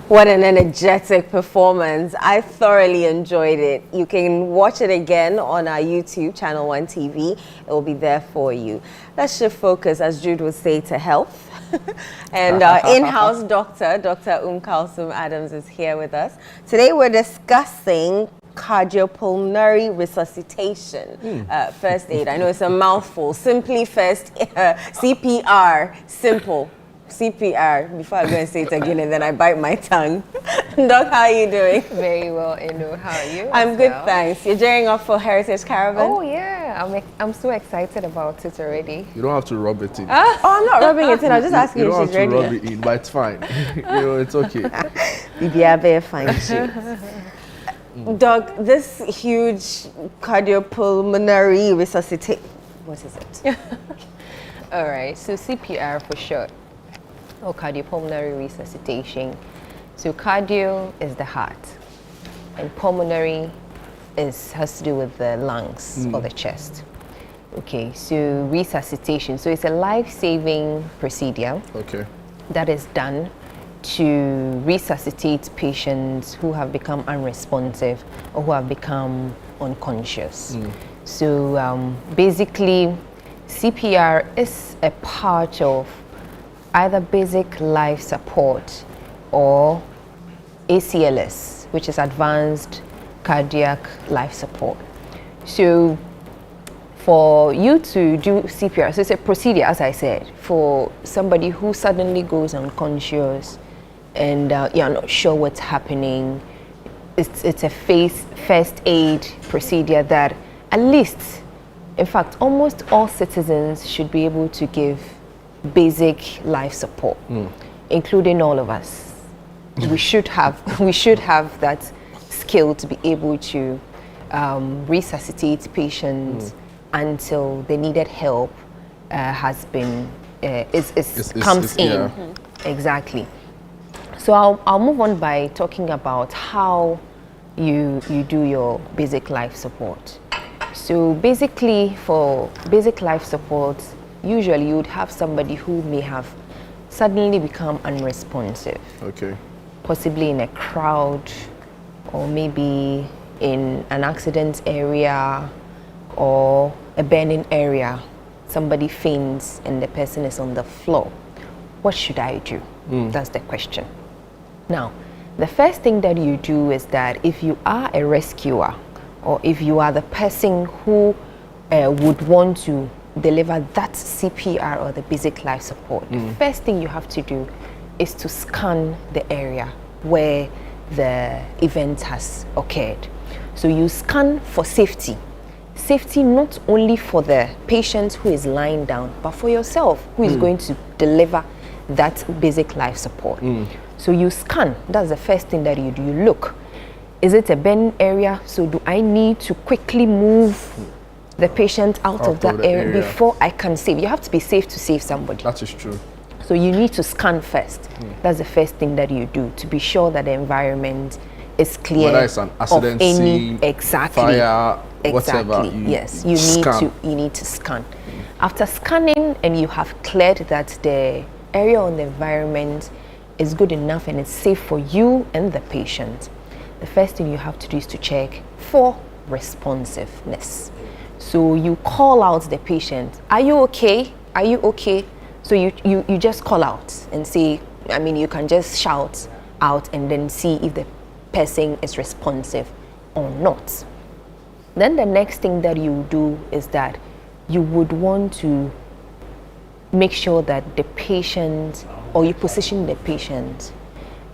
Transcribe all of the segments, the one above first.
What an energetic performance. I thoroughly enjoyed it. You can watch it again on our YouTube, ChannelOne TV. It will be there for you. Let's shift focus, as Jude would say, to health. And our in-house doctor, Dr. Kalsum Adams, is here with us. Today we're discussing cardiopulmonary resuscitation, first aid. I know it's a mouthful. Simply first, CPR, simple. CPR, before I go and say it again and then I bite my tongue. Doc, how are you doing? Very well, Inu. How are you? I'm good, thanks. You're gearing up for Heritage Caravan? Oh, yeah. I'm so excited about it already. You don't have to rub it in. Oh, I'm not rubbing it in. I'm just asking you if she's ready. You don't have to rub it in, but it's fine. It's okay. Bibiabe, fine. Doc, this huge cardiopulmonary resuscitation, what is it? All right, so CPR for short, or cardiopulmonary resuscitation. So cardio is the heart, and pulmonary has to do with the lungs or the chest. Okay, so resuscitation. So it's a life-saving procedure. Okay. That is done to resuscitate patients who have become unresponsive or who have become unconscious. So basically, CPR is a part of either basic life support or ACLS, which is advanced cardiac life support. So for you to do CPR, so it's a procedure, as I said, for somebody who suddenly goes unconscious and you're not sure what's happening. It's a first aid procedure that at least, in fact, almost all citizens should be able to give basic life support, including all of us. We should have that skill to be able to resuscitate patients until the needed help has been comes in. Yeah. Exactly. So I'll move on by talking about how you do your basic life support. So basically, for basic life support, usually you would have somebody who may have suddenly become unresponsive. Okay. Possibly in a crowd, or maybe in an accident area or a burning area. Somebody faints and the person is on the floor. What should I do? That's the question. Now, the first thing that you do is that if you are a rescuer, or if you are the person who would want to deliver that CPR or the basic life support, the first thing you have to do is to scan the area where the event has occurred. So you scan for safety. Safety not only for the patient who is lying down, but for yourself who is going to deliver that basic life support. So you scan. That's the first thing that you do. You look. Is it a burning area? So do I need to quickly move the patient out of that area before I can save? You have to be safe to save somebody. That is true. So you need to scan first. That's the first thing that you do to be sure that the environment is clear. Whether it's an accident scene, fire, whatever. Yes, you need to scan. After scanning and you have cleared that the area on the environment is good enough and it's safe for you and the patient, the first thing you have to do is to check for responsiveness. So you call out the patient, are you okay? Are you okay? So you just call out and say, I mean, you can just shout out and then see if the person is responsive or not. Then the next thing that you do is that you would want to make sure that the patient, or you position the patient.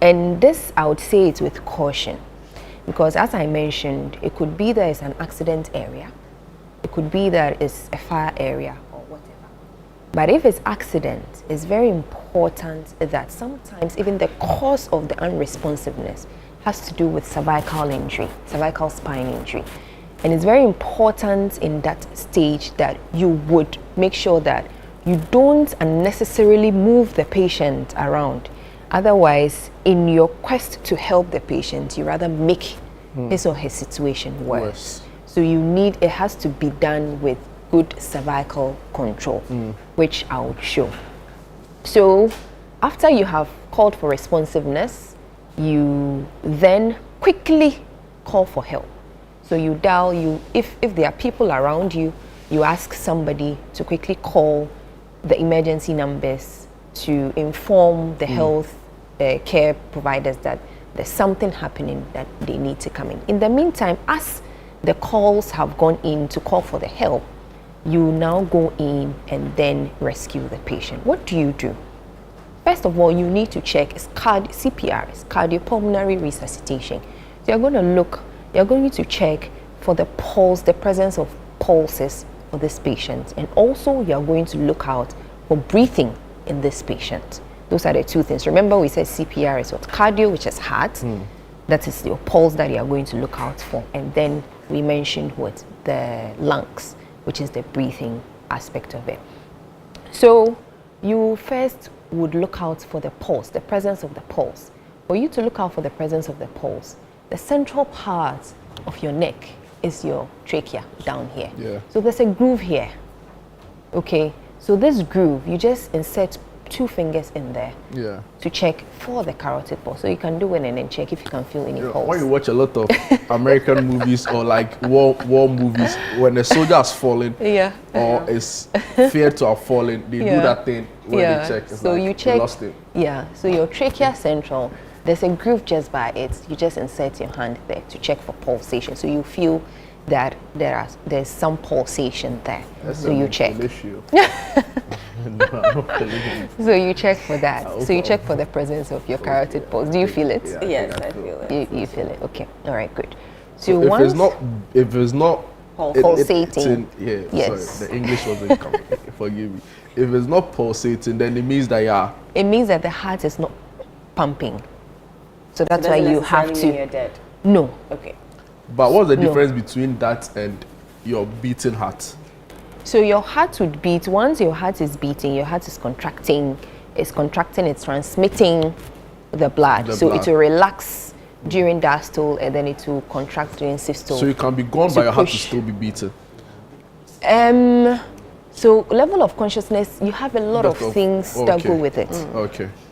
And this, I would say it's with caution. Because as I mentioned, it could be that it's an accident area. It could be that it's a fire area or whatever. But if it's accident, it's very important that sometimes even the cause of the unresponsiveness has to do with cervical injury, cervical spine injury. And it's very important in that stage that you would make sure that you don't unnecessarily move the patient around. Otherwise, in your quest to help the patient, you rather make his or her situation worse. So it has to be done with good cervical control, which I will show. So after you have called for responsiveness, you then quickly call for help. So you dial, if there are people around you, you ask somebody to quickly call the emergency numbers to inform the health care providers that there's something happening that they need to come in. In the meantime, as the calls have gone in to call for the help, you now go in and then rescue the patient. What do you do? First of all, you need to check CPR, it's cardiopulmonary resuscitation. So you're going to check for the pulse, the presence of pulses for this patient. And also you're going to look out for breathing in this patient. Those are the two things. Remember we said CPR is what? Cardio, which is heart. That is your pulse that you're going to look out for. And then we mentioned what? The lungs, which is the breathing aspect of it. So you first would look out for the pulse, the presence of the pulse. For you to look out for the presence of the pulse, the central part of your neck is your trachea down here. Yeah. So there's a groove here. Okay. So this groove, you just insert 2 fingers in there to check for the carotid pulse. So you can do it and then check if you can feel any pulse. When you watch a lot of American movies or like war movies, when a soldier has fallen or is feared to have fallen, they do that thing when they check. It's so like you check. Lost it. Yeah. So your trachea central, there's a groove just by it. You just insert your hand there to check for pulsation. So you feel that there's some pulsation there. So you check. So you check for that. So you check for the presence of your carotid pulse. Do you feel it? Yeah, Yes, I feel it. You feel it. Okay. All right. Good. So if it's not pulsating, yes. Sorry, the English wasn't coming. Forgive me. If it's not pulsating, then it means that it means that the heart is not pumping. So that's why you have to. Mean you're dead. No. Okay. But what's the difference between that and your beating heart? So your heart would beat. Once your heart is beating, your heart is contracting. It's transmitting the blood. It will relax during diastole and then it will contract during systole. So you can be gone, but your heart will still be beating. So level of consciousness, you have a lot of things that go with it.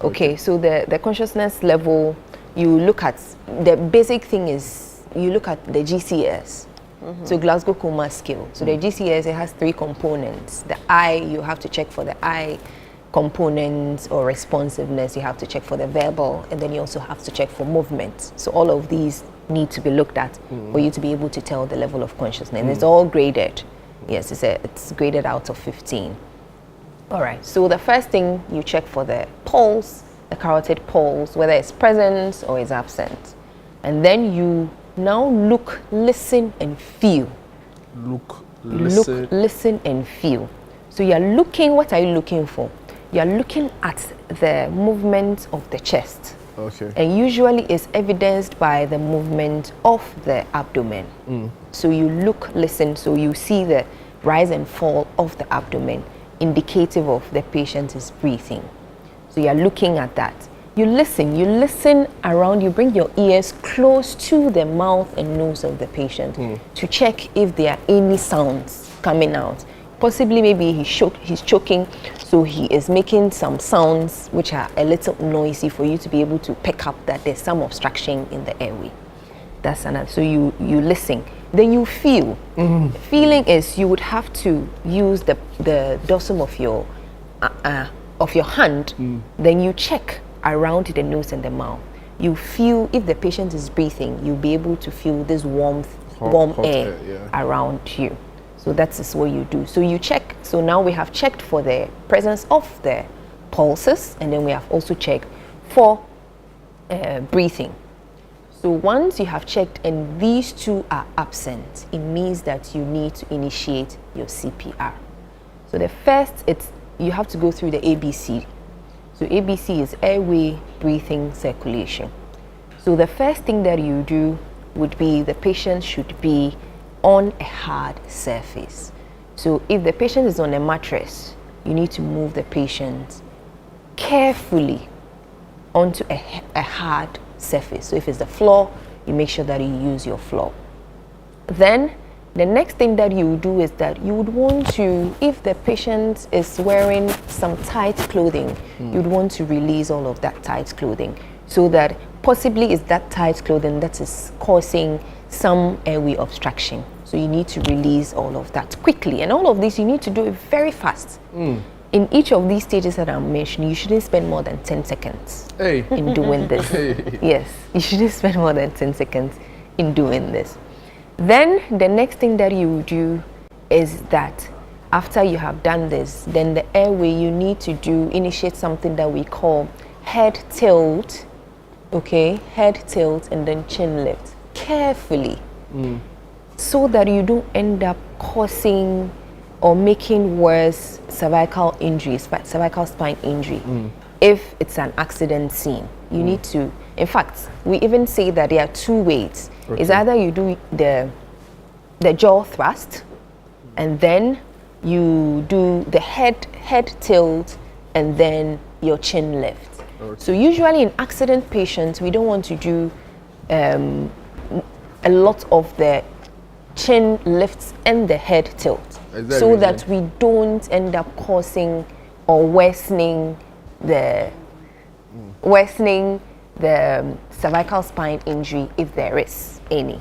Okay. So the consciousness level, you look at the basic thing is you look at the GCS. So Glasgow Coma Scale. So the GCS, it has 3 components. The eye, you have to check for the eye components or responsiveness. You have to check for the verbal, and then you also have to check for movement. So all of these need to be looked at for you to be able to tell the level of consciousness. It's all graded. Yes, it's graded out of 15. All right. So the first thing you check for the pulse, the carotid pulse, whether it's present or is absent, and then you now look, listen, and feel. Look, listen, and feel. So you're looking, what are you looking for? You're looking at the movement of the chest. Okay. And usually it's evidenced by the movement of the abdomen. So you look, listen, so you see the rise and fall of the abdomen, indicative of the patient is breathing. So you're looking at that. You listen around, you bring your ears close to the mouth and nose of the patient to check if there are any sounds coming out. Possibly maybe he's choking, so he is making some sounds which are a little noisy for you to be able to pick up that there's some obstruction in the airway. That's another. So you listen. Then you feel. Feeling is you would have to use the dorsum of your hand. Then you check around the nose and the mouth. You feel if the patient is breathing, you'll be able to feel this warm air around you. So that is what you do. So you check. So now we have checked for the presence of the pulses, and then we have also checked for breathing. So once you have checked and these 2 are absent, it means that you need to initiate your CPR. So the first, you have to go through the ABC. So ABC is airway, breathing, circulation. So the first thing that you do would be the patient should be on a hard surface. So if the patient is on a mattress, you need to move the patient carefully onto a hard surface. So if it's the floor, you make sure that you use your floor. Then the next thing that you do is that you would want to, if the patient is wearing some tight clothing, you'd want to release all of that tight clothing so that possibly it's that tight clothing that is causing some airway obstruction. So you need to release all of that quickly. And all of this, you need to do it very fast. In each of these stages that I'm mentioning, you shouldn't spend more than 10 seconds in doing this. Yes, you shouldn't spend more than 10 seconds in doing this. Then the next thing that you do is that after you have done this, then the airway, you need to initiate something that we call head tilt, okay? Head tilt and then chin lift, carefully, so that you don't end up causing or making worse cervical injuries, cervical spine injury. If it's an accident scene, you need to, in fact, we even say that there are two ways. It's either you do the jaw thrust, and then you do the head tilt, and then your chin lift. So usually in accident patients, we don't want to do a lot of the chin lifts and the head tilt, so that we don't end up causing or worsening the cervical spine injury, if there is any.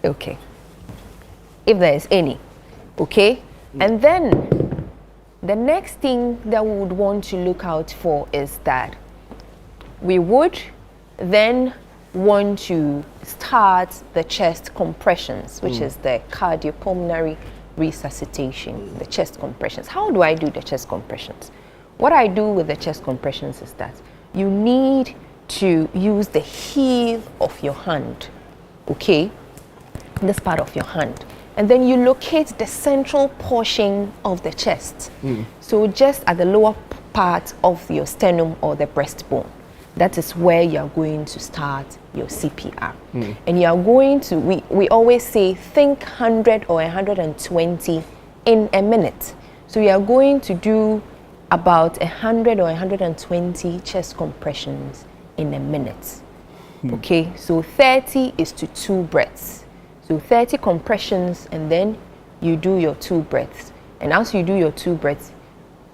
Okay, if there is any, okay. And then the next thing that we would want to look out for is that we would then want to start the chest compressions, which is the cardiopulmonary resuscitation, the chest compressions. How do I do the chest compressions? What I do with the chest compressions is that you need to use the heel of your hand, okay, this part of your hand, and then you locate the central portion of the chest. So just at the lower part of your sternum or the breastbone. That is where you are going to start your CPR. And you are going to, we always say, think 100 or 120 in a minute. So you are going to do about 100 or 120 chest compressions in a minute. Okay, so 30 is to 2 breaths. So 30 compressions, and then you do your 2 breaths. And as you do your 2 breaths,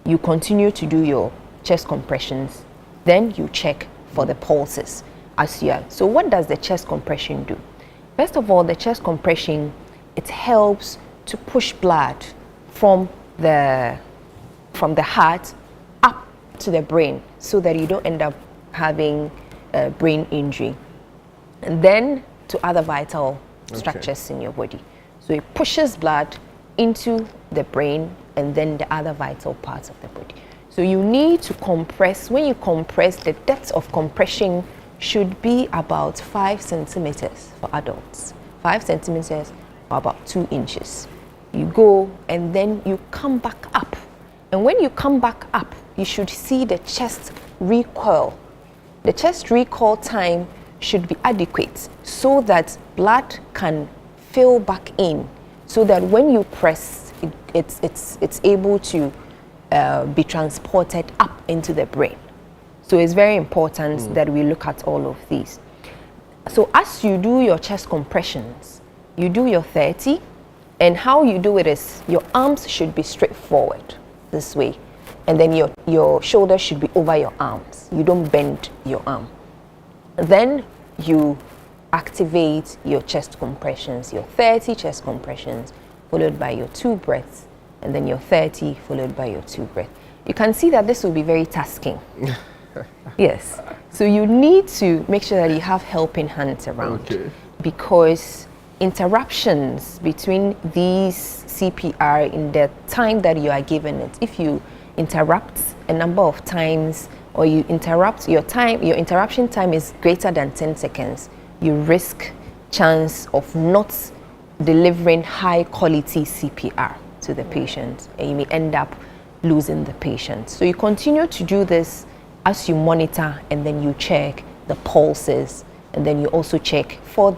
you continue to do your chest compressions. Then you check for the pulses as you are. So what does the chest compression do? First of all, the chest compression, it helps to push blood from the heart up to the brain, so that you don't end up having a brain injury, and then to other vital structures in your body. So it pushes blood into the brain and then the other vital parts of the body. So you need to compress. When you compress, the depth of compression should be about 5 centimeters for adults, 5 centimeters or about 2 inches. You go and then you come back up. And when you come back up, you should see the chest recoil. The chest recoil time should be adequate, so that blood can fill back in, so that when you press, it's able to be transported up into the brain. So it's very important that we look at all of these. So as you do your chest compressions, you do your 30, and how you do it is your arms should be straight forward this way, and then your shoulders should be over your arms. You don't bend your arm. Then you activate your chest compressions, your 30 chest compressions, followed by your 2 breaths, and then your 30 followed by your 2 breaths. You can see that this will be very tasking. Yes. So you need to make sure that you have helping hands around, because interruptions between these CPR in the time that you are given it, if you interrupt a number of times, or you interrupt your time, your interruption time is greater than 10 seconds, you risk chance of not delivering high quality CPR to the patient, and you may end up losing the patient. So you continue to do this as you monitor, and then you check the pulses, and then you also check for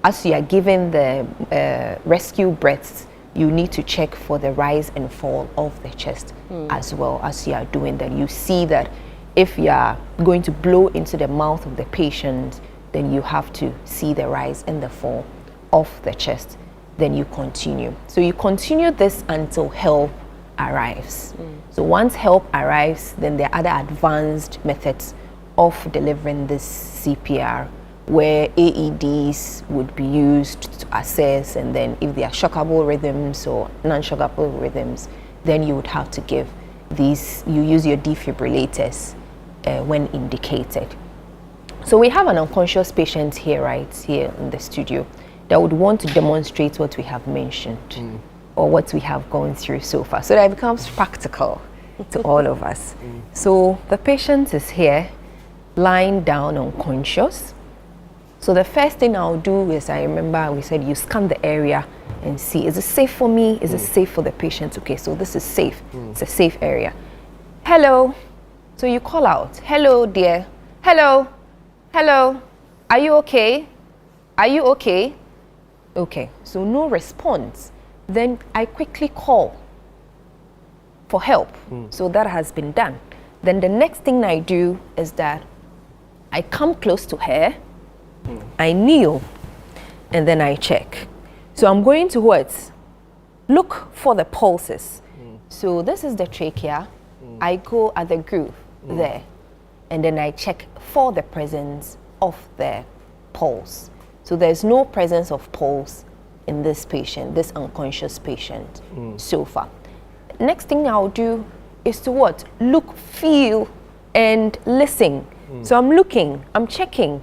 as you are giving the rescue breaths, you need to check for the rise and fall of the chest as well as you are doing that. You see that if you are going to blow into the mouth of the patient, then you have to see the rise and the fall of the chest. Then you continue. So you continue this until help arrives. So once help arrives, then there are other advanced methods of delivering this CPR, where AEDs would be used to assess, and then if they are shockable rhythms or non-shockable rhythms, then you would have to give these, you use your defibrillators when indicated. So we have an unconscious patient here, right here in the studio, that would want to demonstrate what we have mentioned or what we have gone through so far, so that it becomes practical to all of us. So the patient is here, lying down unconscious. So the first thing I'll do is, I remember we said you scan the area and see, is it safe for me? Is it safe for the patient? Okay, so this is safe. It's a safe area. Hello. So you call out, hello dear. Hello. Hello. Are you okay? Are you okay? Okay, so no response. Then I quickly call for help. So that has been done. Then the next thing I do is that I come close to her, I kneel, and then I check. So I'm going to what? Look for the pulses. So this is the trachea. I go at the groove there, and then I check for the presence of the pulse. So there's no presence of pulse in this patient, this unconscious patient so far. Next thing I'll do is to what? Look, feel, and listen. So I'm looking, I'm checking.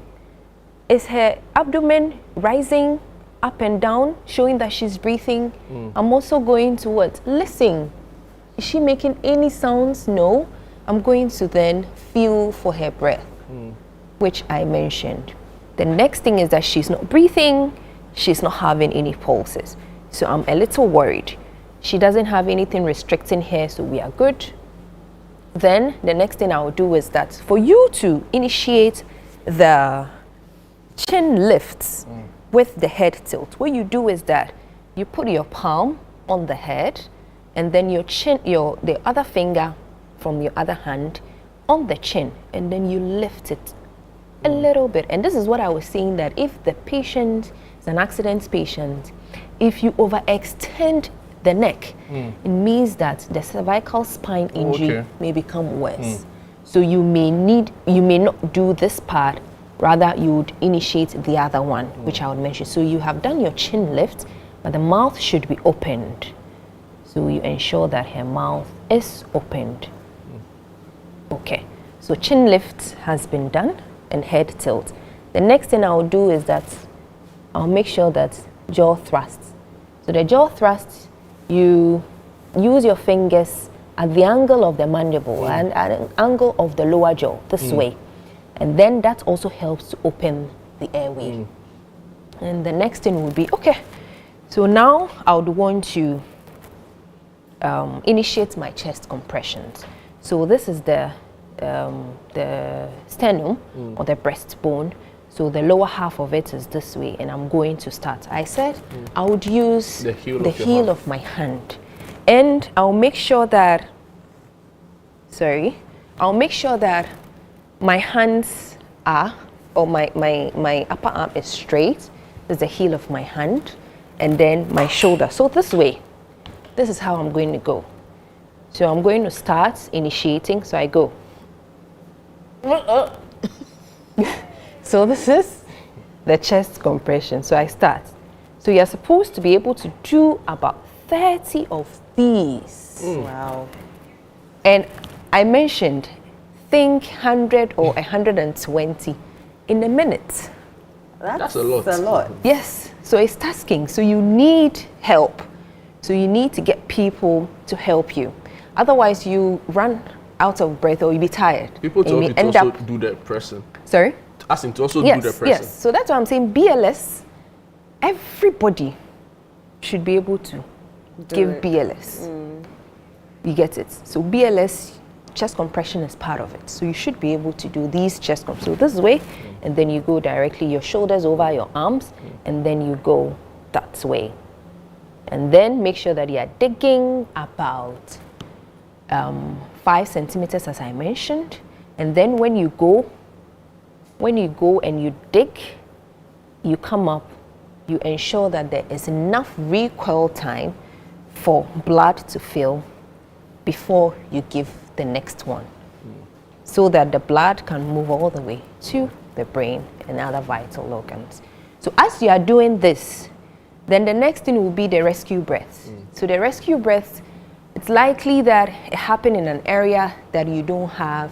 Is her abdomen rising up and down, showing that she's breathing? I'm also going to what? Listen. Is she making any sounds? No. I'm going to then feel for her breath, which I mentioned. The next thing is that she's not breathing, she's not having any pulses. So I'm a little worried. She doesn't have anything restricting her, so we are good. Then the next thing I will do is that for you to initiate the chin lifts with the head tilt, what you do is that you put your palm on the head, and then your chin, the other finger from your other hand on the chin, and then you lift it a little bit. And this is what I was saying, that if the patient is an accident patient, if you overextend the neck, it means that the cervical spine injury may become worse. So you may not do this part, rather you would initiate the other one, which I would mention. So you have done your chin lift, but the mouth should be opened. So you ensure that her mouth is opened. Okay, so chin lift has been done and head tilt. The next thing I'll do is that I'll make sure that jaw thrust. So the jaw thrust, you use your fingers at the angle of the mandible and at an angle of the lower jaw, this way. And then that also helps to open the airway. And the next thing will be, okay, so now I would want to initiate my chest compressions. So this is the sternum or the breastbone. So the lower half of it is this way, and I'm going to start. I said I would use the heel of my hand, and I'll make sure that, I'll make sure that my hands are, or my upper arm is straight. There's the heel of my hand, and then my shoulder. So this way, this is how I'm going to go. So I'm going to start initiating, so I go. So this is the chest compression. So I start. So you're supposed to be able to do about 30 of these. Wow. And I mentioned, think 100 or 120 in a minute. That's a lot. Yes. So it's tasking. So you need help. So you need to get people to help you. Otherwise, you run out of breath or you'll be tired. People told me to also do the pressing. Sorry? Asking to also do the pressing. Yes, so that's why I'm saying BLS, everybody should be able to give BLS. You get it? So BLS, chest compression is part of it. So you should be able to do these chest compressions. So this way, and then you go directly, your shoulders over your arms, and then you go that way. And then make sure that you are digging about 5 centimeters, as I mentioned. And then when you go and you dig, you come up, you ensure that there is enough recoil time for blood to fill before you give the next one. so that the blood can move all the way to the brain and other vital organs. So as you are doing this, then the next thing will be the rescue breaths. So the rescue breaths, it's likely that it happened in an area that you don't have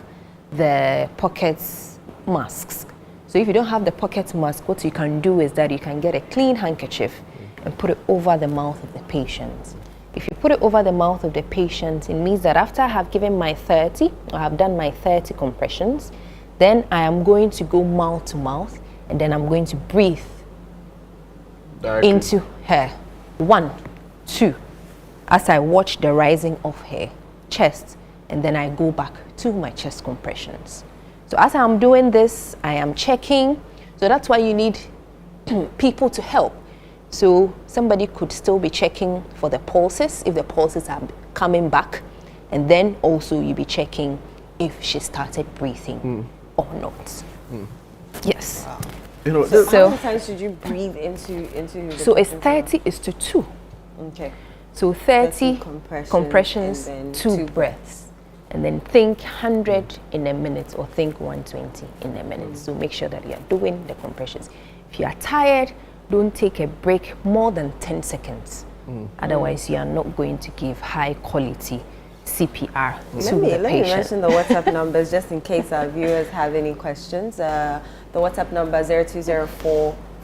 the pockets masks. So if you don't have the pocket mask, what you can do is that you can get a clean handkerchief and put it over the mouth of the patient. If you put it over the mouth of the patient, it means that after I have given my 30, I have done my 30 compressions, then I am going to go mouth to mouth, and then I'm going to breathe directly into her. 1, 2, as I watch the rising of her chest, and then I go back to my chest compressions. So as I'm doing this, I am checking. So that's why you need people to help. So somebody could still be checking for the pulses, if the pulses are coming back, and then also you'll be checking if she started breathing or not. Yes. Wow. You know, so how many times should you breathe into the So it's 30 is to 2. Okay. So 30 compressions, and 2 breaths. And then think 100 in a minute or think 120 in a minute. So make sure that you are doing the compressions. If you are tired, don't take a break more than 10 seconds. Otherwise, you are not going to give high quality CPR to the patient. Let me mention the WhatsApp numbers just in case our viewers have any questions. The WhatsApp number is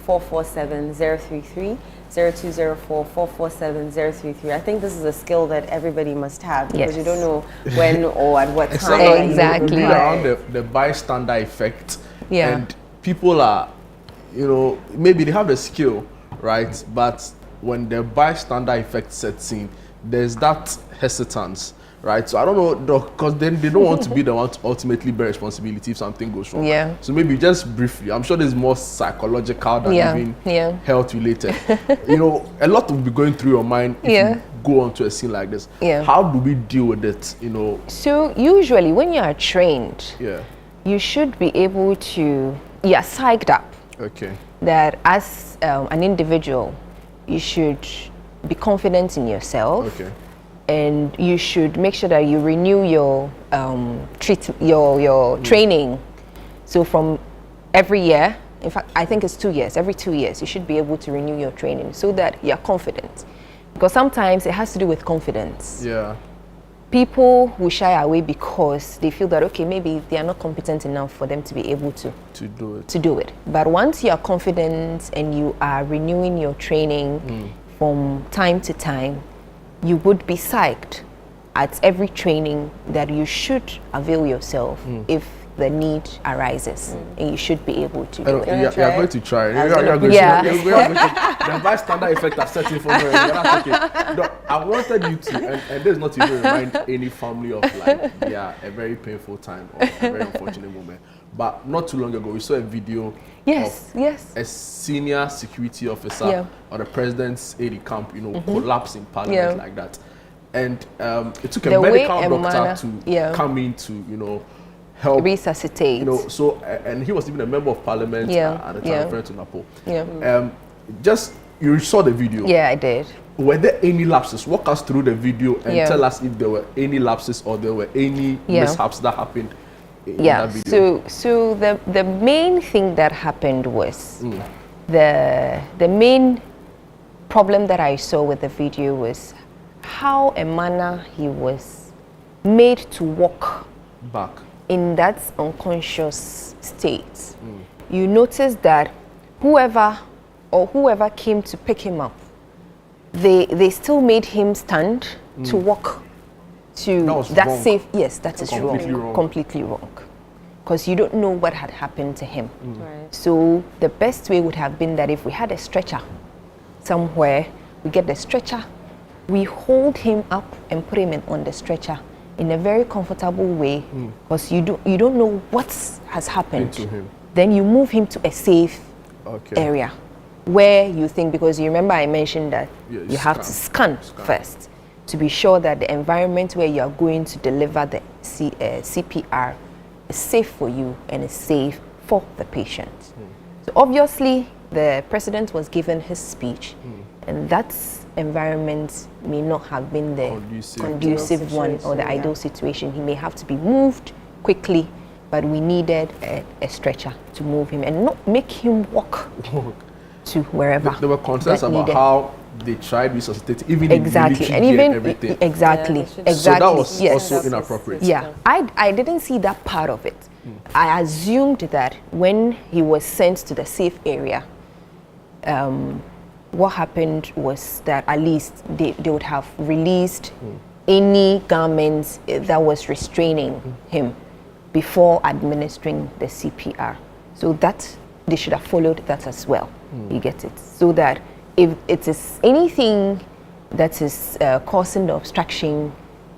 0204-447-033, 0204-447-033. I think this is a skill that everybody must have because you don't know when or at what time. Exactly. Around the bystander effect. Yeah. And people are, you know, maybe they have the skill, right? But when the bystander effect sets in, there's that hesitance, right? So I don't know, because then they don't want to be the one to ultimately bear responsibility if something goes wrong. Yeah. So maybe just briefly, I'm sure there's more psychological than even health related. You know, a lot will be going through your mind if you go onto a scene like this. Yeah. How do we deal with it, you know? So usually when you are trained, Yeah. you should be able to, you are psyched up. Okay. That as an individual, you should be confident in yourself. Okay. And you should make sure that you renew your training. So from every year, in fact, I think it's 2 years. Every 2 years, you should be able to renew your training so that you're confident. Because sometimes it has to do with confidence. Yeah. People will shy away because they feel that, okay, maybe they are not competent enough for them to be able to do it. But once you are confident and you are renewing your training from time to time, you would be psyched at every training that you should avail yourself if the need arises, and you should be able to do it. You're going to try it. The bystander effect has set in for me. No, I wanted you to, and this is not to even remind any family of like, a very painful time or a very unfortunate moment. But not too long ago, we saw a video of a senior security officer or the president's aide-de-camp, you know, collapse in parliament like that. And it took a medical doctor to come in to, you know, help resuscitate. You know, so and he was even a member of parliament at the time, referring to Napo. Just you saw the video. Yeah, I did. Were there any lapses? Walk us through the video and tell us if there were any lapses or there were any mishaps that happened in that video. So the main thing that happened was the main problem that I saw with the video was how a manner he was made to walk back in that unconscious state. You notice that whoever came to pick him up, they still made him stand to walk to that safe. Yes, that is completely wrong. Because you don't know what had happened to him. Right. So the best way would have been that if we had a stretcher somewhere, we get the stretcher, we hold him up and put him on the stretcher in a very comfortable way, because you don't know what has happened to him. Then you move him to a safe area where you think, because you remember I mentioned that you have to scan first to be sure that the environment where you are going to deliver the CPR is safe for you and is safe for the patient. So obviously the president was given his speech, and that environment may not have been the conducive one or the ideal situation. He may have to be moved quickly but we needed a stretcher to move him and not make him walk to wherever. There were concerns about how they tried resuscitating, even exactly, in and even everything. Exactly. So that was also inappropriate. Yeah, I didn't see that part of it. I assumed that when he was sent to the safe area, what happened was that at least they would have released any garments that was restraining him before administering the CPR. So that they should have followed that as well. You get it? So that if it is anything that is causing the obstruction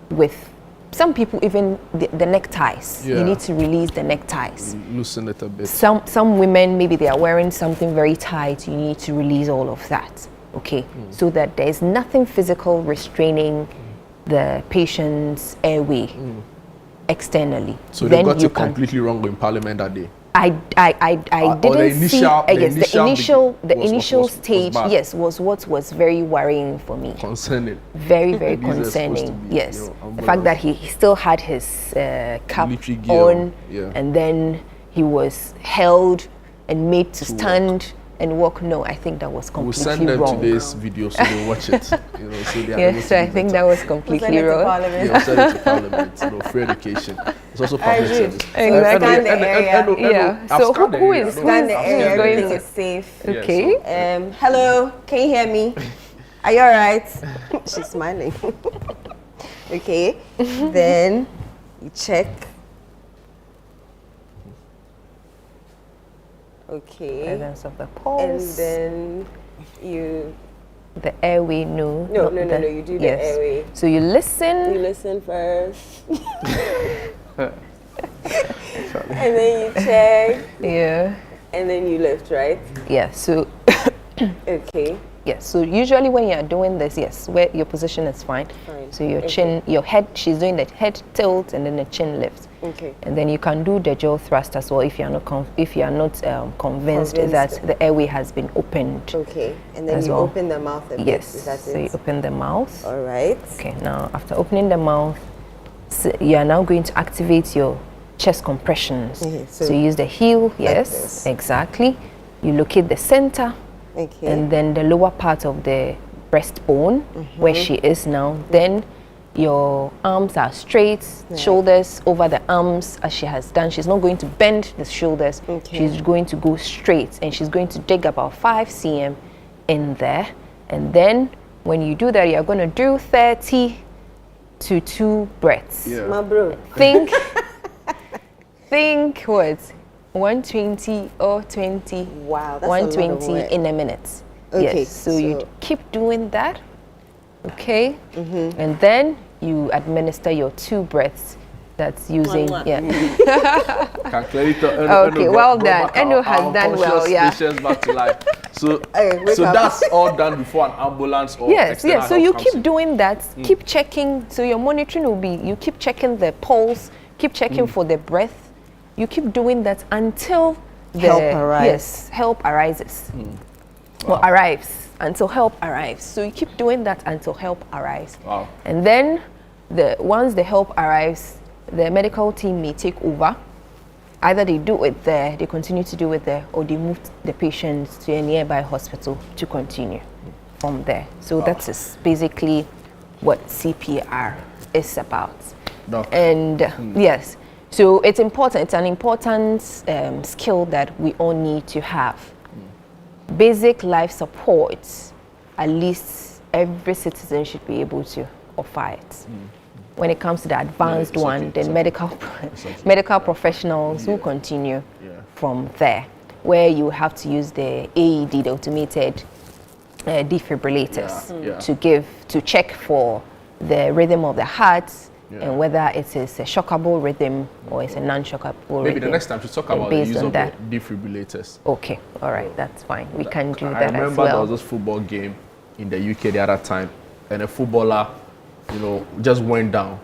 with some people, even the neckties, you need to release the neckties. Loosen it a bit. Some women, maybe they are wearing something very tight, you need to release all of that, okay? So that there is nothing physical restraining the patient's airway externally. So they got it completely wrong in Parliament that day. I didn't see. The initial stage, yes, was what was very worrying for me. Concerning. Very, very concerning. Yes, the fact that he still had his cap on, and then he was held and made to stand and walk. No, I think that was completely wrong. We'll send them today's video so they watch it. So yes, so I think that was completely wrong. Yeah, we'll send it to Parliament. Free education. It's also public service. Exactly. So who is going to safe? Okay. Hello, can you hear me? Are you all right? She's smiling. Okay. Then you check. Okay. Presence of the pulse. And then you. The airway, no. No, you do the airway. So you listen. You listen first. And then you check. Yeah. And then you lift, right? Yeah, so. Okay. Yes, so usually when you are doing this, yes, where your position is fine. So your chin, your head, she's doing the head tilt and then the chin lifts. Okay. And then you can do the jaw thrust as well if you are not convinced that the airway has been opened. Okay. And then you open the mouth a bit. Yes. Is that so it? you open the mouth. All right. Okay. Now after opening the mouth, so you are now going to activate your chest compressions. Okay, so you use the heel. Yes. Exactly. You locate the center. Okay. And then the lower part of the breastbone, where she is now. Then your arms are straight, shoulders over the arms as she has done. She's not going to bend the shoulders. Okay. She's going to go straight, and she's going to dig about 5 cm in there. And then when you do that, you're going to do 30 to 2 breaths. Yeah. My bro. Think what? 120 or 20. Wow, that's 120 in a minute. Okay, yes, so you keep doing that. Okay, and then you administer your 2 breaths. That's using Can clearly okay, well done. Eno has done well. Yeah. Back to life. So that's all done before an ambulance or yes. So you keep doing that. Keep checking. So your monitoring will be you keep checking the pulse. Keep checking for the breath. You keep doing that until the help arrives. Yes, help arises. Or arrives until help arrives. So you keep doing that until help arrives. Wow. And then once the help arrives, the medical team may take over. Either they do it there, they continue to do it there, or they move the patient to a nearby hospital to continue from there. So that is basically what CPR is about. And yes. So it's important. It's an important skill that we all need to have. Basic life support, at least every citizen should be able to offer it. When it comes to the advanced one, then medical professionals will continue from there, where you have to use the AED, the automated defibrillators, to check for the rhythm of the heart. And whether it is a shockable rhythm or it's a non-shockable rhythm. Maybe the next time to talk about the use of the defibrillators. Okay, all right, that's fine. We can do that as well. I remember there was this football game in the UK the other time, and a footballer, just went down.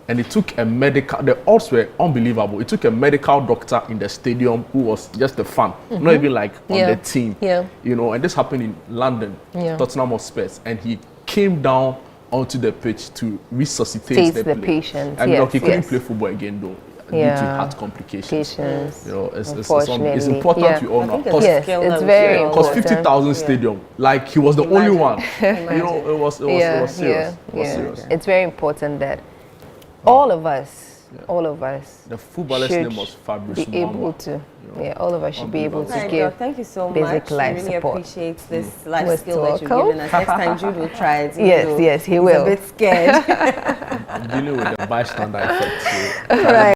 And it took a medical, the odds were unbelievable. It took a medical doctor in the stadium who was just a fan, not even like on the team. And this happened in London, Tottenham Hotspur, and he came down onto the pitch to resuscitate the patient. I mean, he couldn't play football again though. due to heart complications. You know, it's important we all know. It's very important. Because 50,000 stadium, like he was the only one. You know, it was serious. It was serious. It's very important that all of us, the footballer's name was Fabrice be able to, all of us should be able to give thank you so basic much. life I really support. appreciate this life skill that you've given us. Next time Jude will try it. Yes, he will. He's a bit scared. I'm dealing with the bystander effect. So. Right.